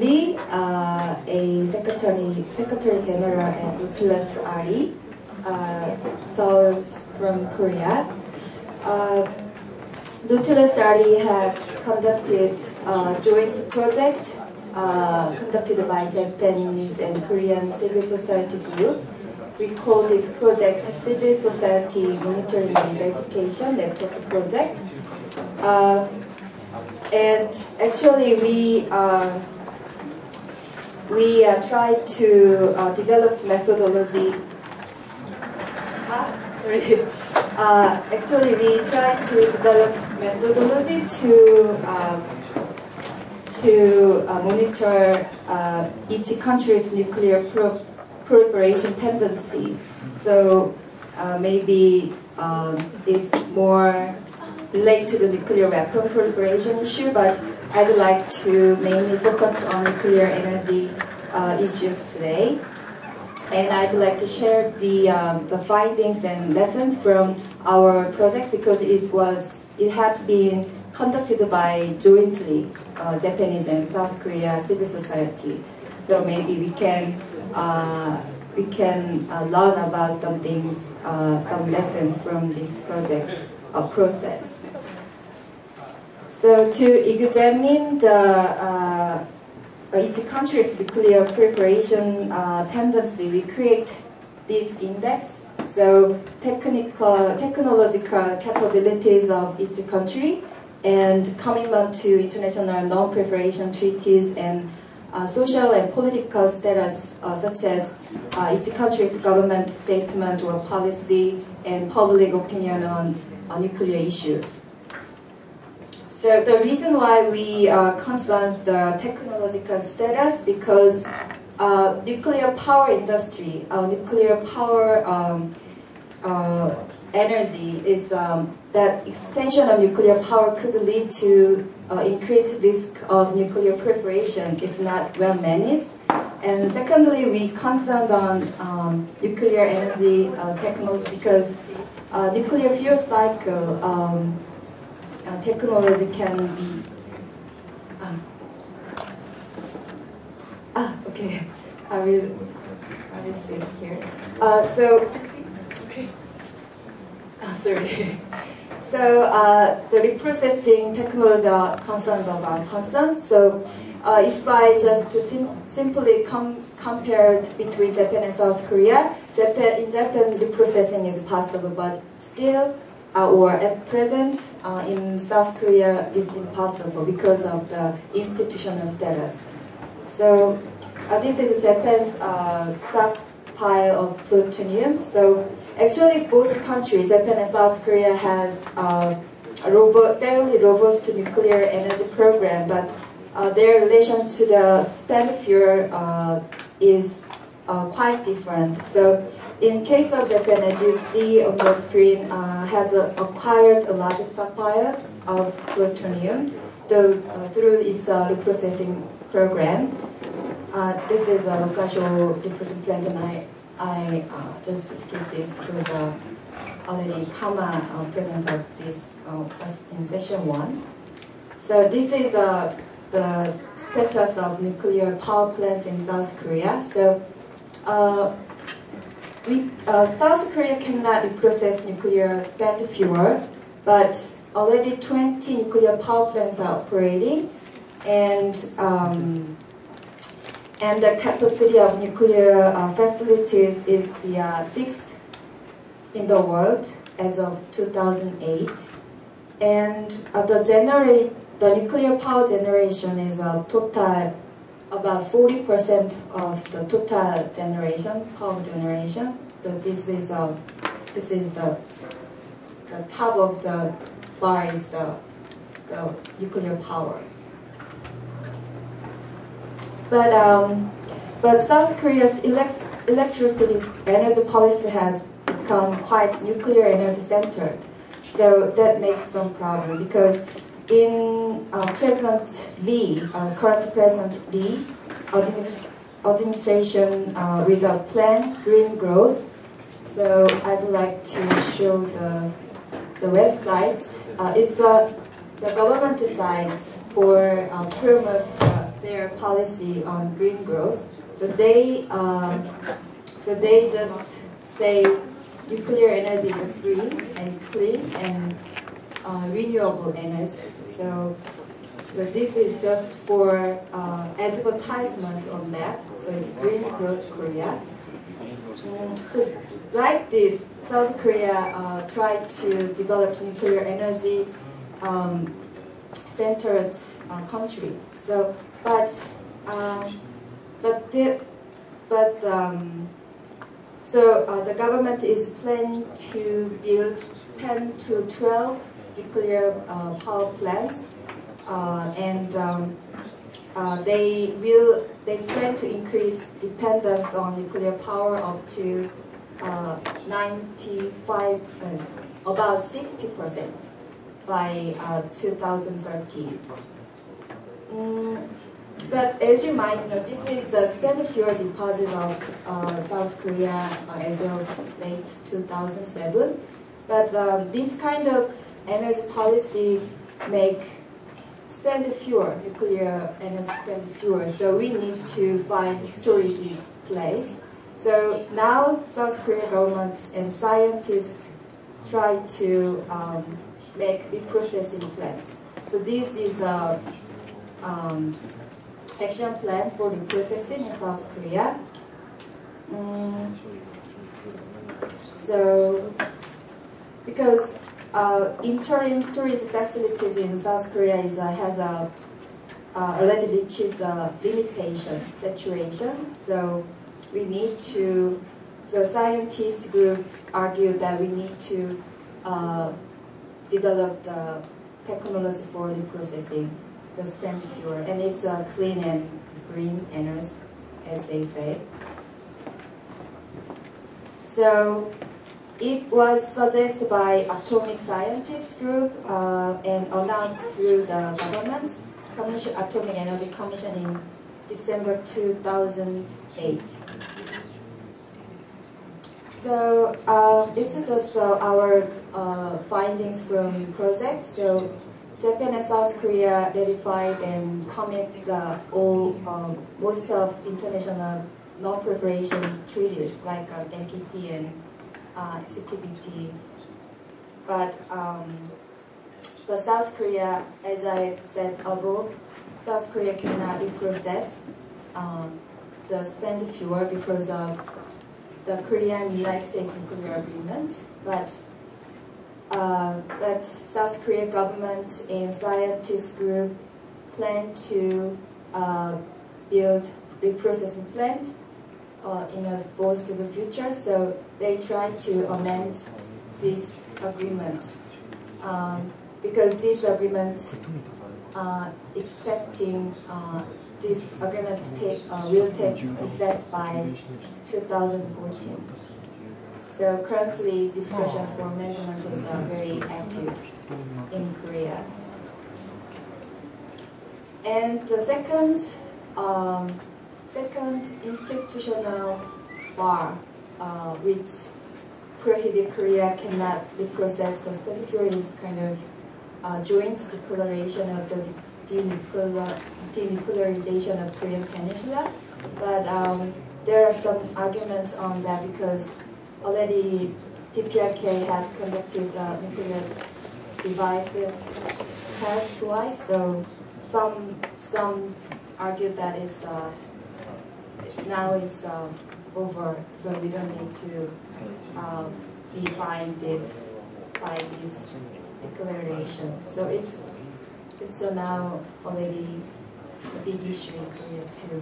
Lee, a Secretary General at Nautilus RE, so from Korea. Nautilus RE had conducted a joint project conducted by Japanese and Korean civil society group. We call this project Civil Society Monitoring and Verification Network Project. And actually we tried to develop methodology. Actually we tried to develop methodology to monitor each country's nuclear proliferation tendency. So maybe it's more related to the nuclear weapon proliferation issue, but I'd like to mainly focus on nuclear energy issues today. And I'd like to share the findings and lessons from our project because it had been conducted by jointly Japanese and South Korea civil society. So maybe we can learn about some things, some lessons from this project process. So to examine each country's nuclear proliferation tendency, we create this index. So technological capabilities of each country and commitment to international non-proliferation treaties and social and political status such as each country's government statement or policy and public opinion on nuclear issues. So the reason why we concern the technological status because nuclear power industry, nuclear power energy is that expansion of nuclear power could lead to increased risk of nuclear proliferation if not well managed. And secondly, we concerned on nuclear energy technology because nuclear fuel cycle technology can be okay. I will see it here. Sorry. So the reprocessing technology are concerns of our concerns. So if I just simply compared between Japan and South Korea, in Japan reprocessing is possible, but still or at present in South Korea it's impossible because of the institutional status. So this is Japan's stockpile of plutonium. So actually both countries, Japan and South Korea, has a fairly robust nuclear energy program, but their relation to the spent fuel is quite different. So in case of Japan, as you see on the screen, has acquired a large stockpile of plutonium through its reprocessing program. This is a local reprocessing plant, and I just skipped this because already Kama presented this in session 1. So this is the status of nuclear power plants in South Korea. So South Korea cannot reprocess nuclear spent fuel, but already 20 nuclear power plants are operating, and the capacity of nuclear facilities is the 6th in the world as of 2008, and the nuclear power generation is a total about 40% of the total power generation. This is the top of the bar is the nuclear power. But South Korea's electricity energy policy has become quite nuclear energy centered. So that makes some problem because in President Lee, current President Lee administration with a plan Green Growth. So I'd like to show the website. It's the government site for promote their policy on green growth. So they just say nuclear energy is green and clean and renewable energy. So this is just for advertisement on that. So it's Green Growth Korea. So like this, South Korea tried to develop nuclear energy centered country. So, the government is planning to build 10 to 12 nuclear power plants, and they plan to increase dependence on nuclear power up to 95, about 60% by 2030. But as you might know, this is the spent fuel deposit of South Korea as of late 2007. But this kind of energy policy make spent fuel, nuclear energy spent fuel. So we need to find storage in place. So now South Korea government and scientists try to make reprocessing plants. So this is a action plan for reprocessing in South Korea. So because interim storage facilities in South Korea has already reached the limitation situation. So we need to, the scientist group argued that we need to develop the technology for reprocessing the spent fuel, and it's a clean and green energy, as they say. So it was suggested by Atomic Scientist Group and announced through the government Commission, Atomic Energy Commission in December 2008. So this is just our findings from the project. So Japan and South Korea ratified and commit most of international non-proliferation treaties like NPT and CTBT. But South Korea, as I said above, South Korea cannot reprocess the spent fuel because of the Korean-United States nuclear agreement. But South Korea government and scientist group plan to build reprocessing plant in a foreseeable future. So they try to amend this agreement because this agreement expecting this agreement will take effect by 2014. So currently discussion for amendment is very active in Korea. And the second institutional bar which prohibit Korea cannot reprocess the spent fuel is kind of joint declaration of the denuclearization of Korean Peninsula. But there are some arguments on that because already DPRK had conducted nuclear devices test twice, so some argue that it's now it's over, so we don't need to be binded by this declaration. So it's now already a big issue in Korea too.